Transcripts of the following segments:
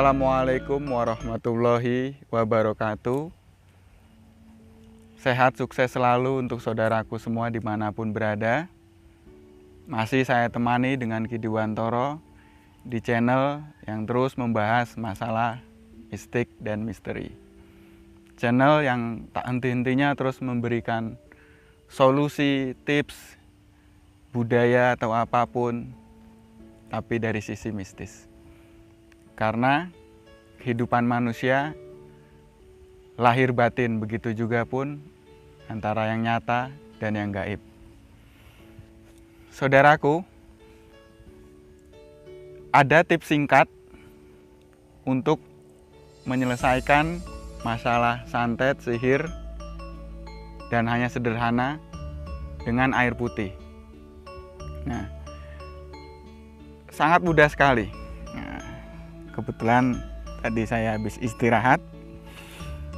Assalamualaikum warahmatullahi wabarakatuh. Sehat sukses selalu untuk saudaraku semua dimanapun berada. Masih saya temani dengan Ki Dewantoro di channel yang terus membahas masalah mistik dan misteri. Channel yang tak henti-hentinya terus memberikan solusi, tips, budaya atau apapun, tapi dari sisi mistis. Karena kehidupan manusia lahir batin, begitu juga pun antara yang nyata dan yang gaib. Saudaraku, ada tips singkat untuk menyelesaikan masalah santet, sihir, dan hanya sederhana dengan air putih. Nah, sangat mudah sekali. Nah, kebetulan tadi saya habis istirahat.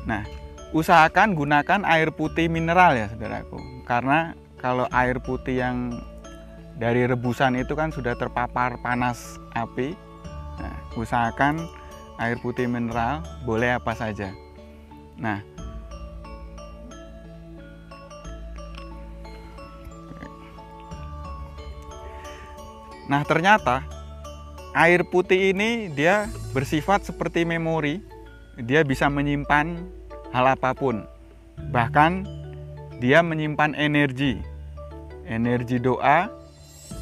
Nah, usahakan gunakan air putih mineral ya saudaraku. Karena kalau air putih yang dari rebusan itu kan sudah terpapar panas api. Nah, usahakan air putih mineral, boleh apa saja. Nah, ternyata air putih ini dia bersifat seperti memori. Dia bisa menyimpan hal apapun. Bahkan dia menyimpan energi doa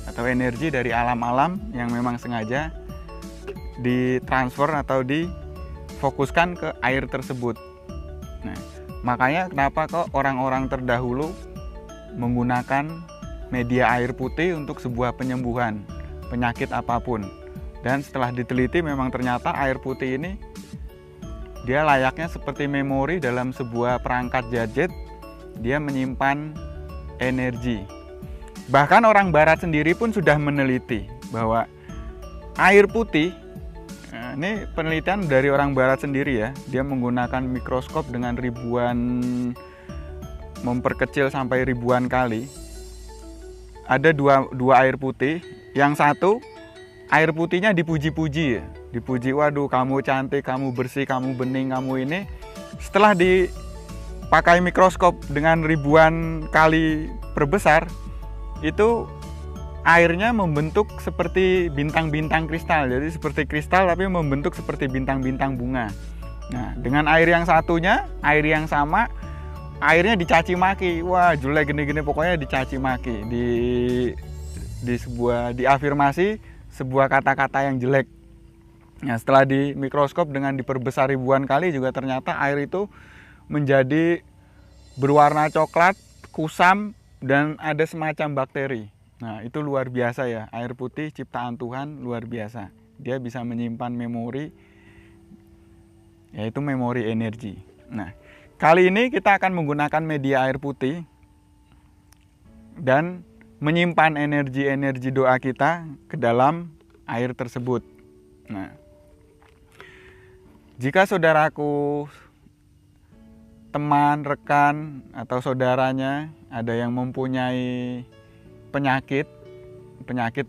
atau energi dari alam-alam yang memang sengaja ditransfer atau difokuskan ke air tersebut. Nah, makanya kenapa kok orang-orang terdahulu menggunakan media air putih untuk sebuah penyembuhan penyakit apapun. Dan setelah diteliti memang ternyata air putih ini dia layaknya seperti memori dalam sebuah perangkat gadget. Dia menyimpan energi. Bahkan orang barat sendiri pun sudah meneliti bahwa air putih, nah ini penelitian dari orang barat sendiri ya, dia menggunakan mikroskop dengan memperkecil sampai ribuan kali. Ada dua air putih. Yang satu air putihnya dipuji-puji ya. Dipuji, waduh kamu cantik, kamu bersih, kamu bening, kamu ini. Setelah dipakai mikroskop dengan ribuan kali perbesar, itu airnya membentuk seperti bintang-bintang kristal. Jadi seperti kristal tapi membentuk seperti bintang-bintang bunga. Nah, dengan air yang satunya, air yang sama, airnya dicaci maki. Wah, jelek gini-gini, pokoknya dicaci maki. Diafirmasi sebuah kata-kata yang jelek. Nah, setelah di mikroskop dengan diperbesar ribuan kali juga ternyata air itu menjadi berwarna coklat, kusam, dan ada semacam bakteri. Nah, itu luar biasa ya, air putih ciptaan Tuhan luar biasa. Dia bisa menyimpan memori, yaitu memori energi. Nah, kali ini kita akan menggunakan media air putih dan menyimpan energi-energi doa kita ke dalam air tersebut. Nah, jika saudaraku, teman, rekan, atau saudaranya ada yang mempunyai penyakit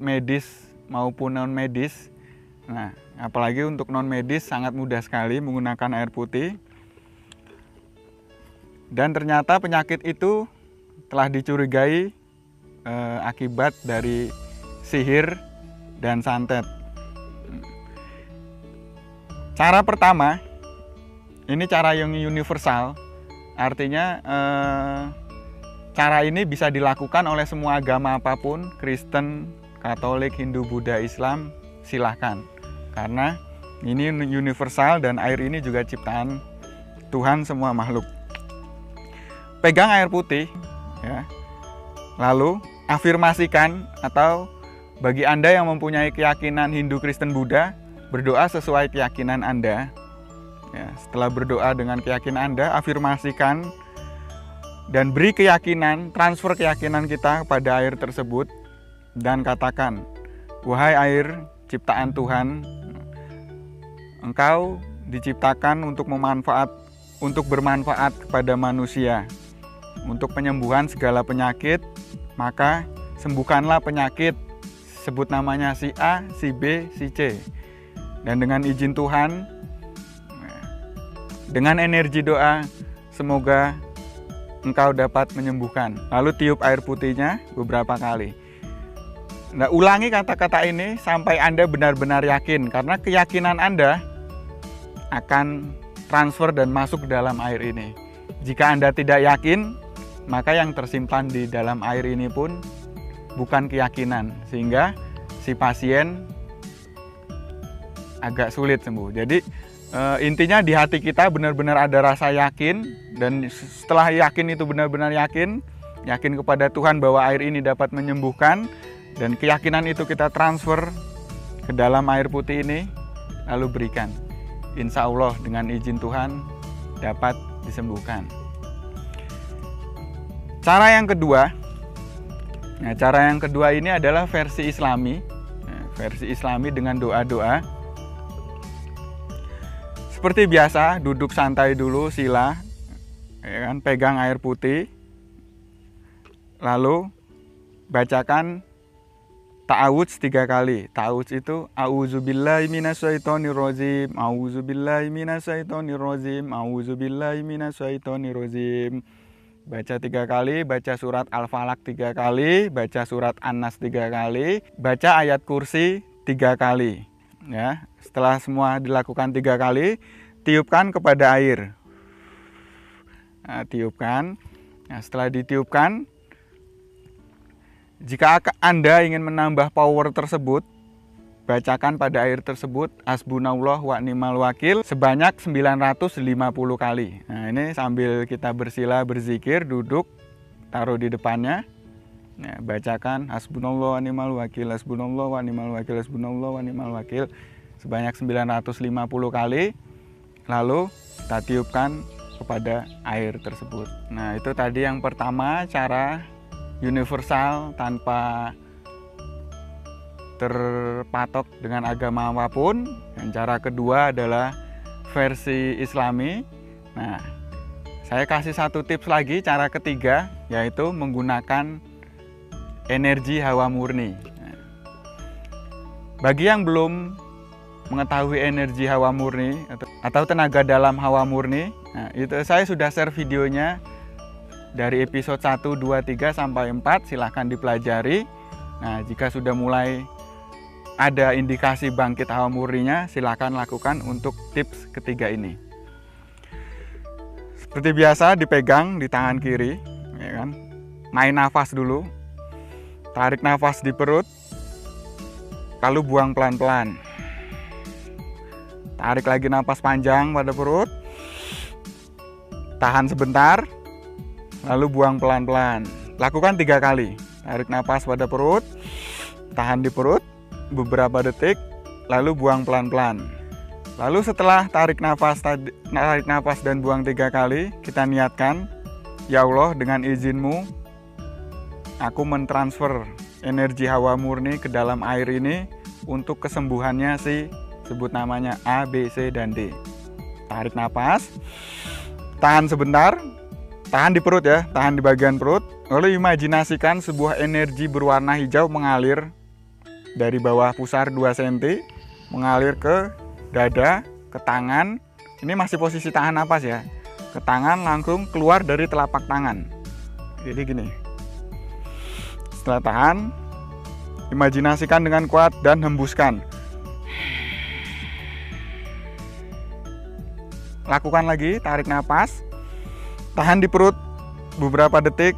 medis maupun non medis, nah apalagi untuk non medis sangat mudah sekali menggunakan air putih. Dan ternyata penyakit itu telah dicurigai akibat dari sihir dan santet. Cara pertama, ini cara yang universal, artinya cara ini bisa dilakukan oleh semua agama apapun, Kristen, Katolik, Hindu, Buddha, Islam, silahkan. Karena ini universal dan air ini juga ciptaan Tuhan semua makhluk. Pegang air putih, ya. Lalu afirmasikan, atau bagi Anda yang mempunyai keyakinan Hindu, Kristen, Buddha, berdoa sesuai keyakinan Anda. Ya, setelah berdoa dengan keyakinan Anda, afirmasikan dan beri keyakinan, transfer keyakinan kita pada air tersebut dan katakan, wahai air ciptaan Tuhan, engkau diciptakan untuk bermanfaat kepada manusia, untuk penyembuhan segala penyakit, maka sembuhkanlah penyakit, sebut namanya si A, si B, si C. Dan dengan izin Tuhan, dengan energi doa, semoga engkau dapat menyembuhkan. Lalu tiup air putihnya beberapa kali. Nah, ulangi kata-kata ini sampai Anda benar-benar yakin, karena keyakinan Anda akan transfer dan masuk ke dalam air ini. Jika Anda tidak yakin, maka yang tersimpan di dalam air ini pun bukan keyakinan, sehingga si pasien agak sulit sembuh. Jadi intinya di hati kita benar-benar ada rasa yakin, dan setelah yakin itu benar-benar yakin kepada Tuhan bahwa air ini dapat menyembuhkan, dan keyakinan itu kita transfer ke dalam air putih ini, lalu berikan. Insya Allah dengan izin Tuhan dapat disembuhkan. Cara yang kedua, ini adalah versi Islami. Versi Islami dengan doa-doa. Seperti biasa, duduk santai dulu, sila, ya kan, pegang air putih, lalu bacakan ta'awudz 3 kali. Ta'awudz itu auzubillahi minasyaitonirrajim, auzubillahi minasyaitonirrajim, auzubillahi minasyaitonirrajim. Baca 3 kali, baca surat Al-Falaq 3 kali, baca surat An-Nas 3 kali, baca ayat kursi 3 kali. Ya, setelah semua dilakukan 3 kali, tiupkan kepada air. Nah, tiupkan. Nah, setelah ditiupkan, jika Anda ingin menambah power tersebut, bacakan pada air tersebut hasbunallah wa ni'mal wakil sebanyak 950 kali. Nah, ini sambil kita bersila berzikir, duduk, taruh di depannya. Nah, bacakan hasbunallah wa ni'mal wakil, hasbunallah wa ni'mal wakil, hasbunallah wa ni'mal wakil sebanyak 950 kali. Lalu kita tiupkan kepada air tersebut. Nah, itu tadi yang pertama, cara universal tanpa terpatok dengan agama apapun. Dan cara kedua adalah versi Islami. Nah, saya kasih satu tips lagi, cara ketiga, yaitu menggunakan energi hawa murni. Nah, bagi yang belum mengetahui energi hawa murni atau tenaga dalam hawa murni, nah, itu saya sudah share videonya dari episode 1, 2, 3 sampai 4, silahkan dipelajari. Nah, jika sudah mulai ada indikasi bangkit hawa murninya, silakan lakukan untuk tips ketiga ini. Seperti biasa, dipegang di tangan kiri, ya kan? Main nafas dulu, tarik nafas di perut, lalu buang pelan-pelan. Tarik lagi nafas panjang pada perut, tahan sebentar, lalu buang pelan-pelan. Lakukan 3 kali. Tarik nafas pada perut, tahan di perut beberapa detik, lalu buang pelan-pelan. Lalu setelah tarik nafas dan buang 3 kali, kita niatkan, ya Allah, dengan izin-Mu, aku mentransfer energi hawa murni ke dalam air ini untuk kesembuhannya si, sebut namanya A, B, C, dan D. Tarik nafas, tahan sebentar, tahan di perut ya, tahan di bagian perut, lalu imajinasikan sebuah energi berwarna hijau mengalir dari bawah pusar 2 cm, mengalir ke dada, ke tangan. Ini masih posisi tahan napas ya. Ke tangan, langsung keluar dari telapak tangan. Jadi gini. Setelah tahan, imajinasikan dengan kuat dan hembuskan. Lakukan lagi, tarik napas, tahan di perut beberapa detik,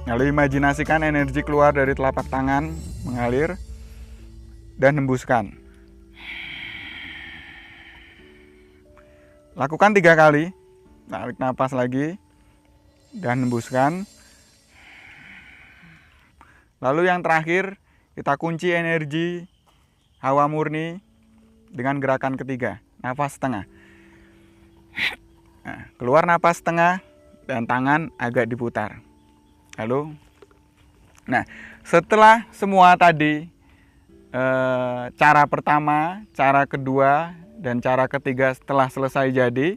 lalu imajinasikan energi keluar dari telapak tangan, mengalir, dan hembuskan. Lakukan 3 kali, tarik napas lagi, dan hembuskan. Lalu yang terakhir, kita kunci energi hawa murni dengan gerakan ketiga, nafas setengah. Nah, keluar napas setengah dan tangan agak diputar. Lalu, nah, setelah semua tadi, cara pertama, cara kedua, dan cara ketiga setelah selesai jadi,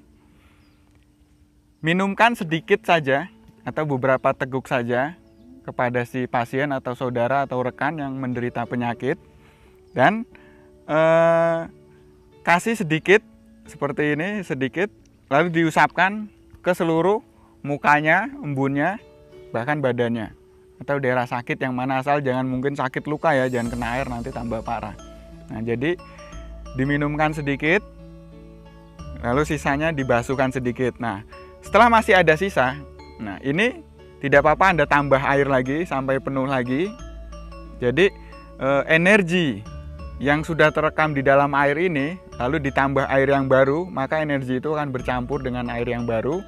minumkan sedikit saja atau beberapa teguk saja kepada si pasien atau saudara atau rekan yang menderita penyakit, dan kasih sedikit seperti ini, sedikit, lalu diusapkan ke seluruh mukanya, embunnya, bahkan badannya, atau daerah sakit yang mana, asal jangan mungkin sakit luka ya, jangan kena air nanti tambah parah. Nah, jadi diminumkan sedikit, lalu sisanya dibasuhkan sedikit. Nah, setelah masih ada sisa, nah ini tidak apa-apa Anda tambah air lagi sampai penuh lagi. Jadi energi yang sudah terekam di dalam air ini lalu ditambah air yang baru, maka energi itu akan bercampur dengan air yang baru.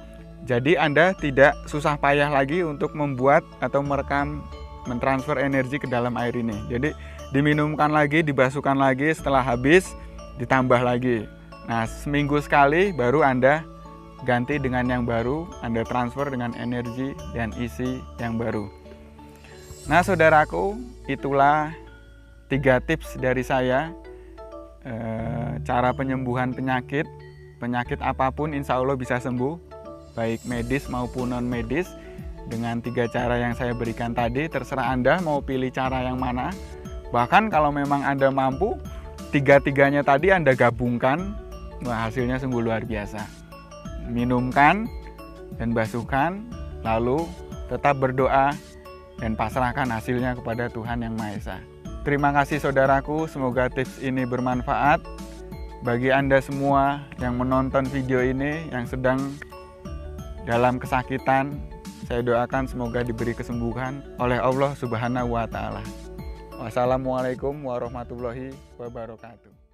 Jadi Anda tidak susah payah lagi untuk membuat atau merekam, mentransfer energi ke dalam air ini. Jadi diminumkan lagi, dibasuhkan lagi, setelah habis ditambah lagi. Nah, seminggu sekali baru Anda ganti dengan yang baru, Anda transfer dengan energi dan isi yang baru. Nah, saudaraku, itulah 3 tips dari saya, cara penyembuhan penyakit apapun insya Allah bisa sembuh, baik medis maupun non medis, dengan 3 cara yang saya berikan tadi. Terserah Anda mau pilih cara yang mana. Bahkan kalau memang Anda mampu 3-tiganya tadi Anda gabungkan, wah, hasilnya sungguh luar biasa. Minumkan dan basuhkan, lalu tetap berdoa dan pasrahkan hasilnya kepada Tuhan Yang Maha Esa. Terima kasih saudaraku, semoga tips ini bermanfaat bagi Anda semua yang menonton video ini, yang sedang dalam kesakitan. Saya doakan semoga diberi kesembuhan oleh Allah Subhanahu wa Ta'ala. Wassalamualaikum warahmatullahi wabarakatuh.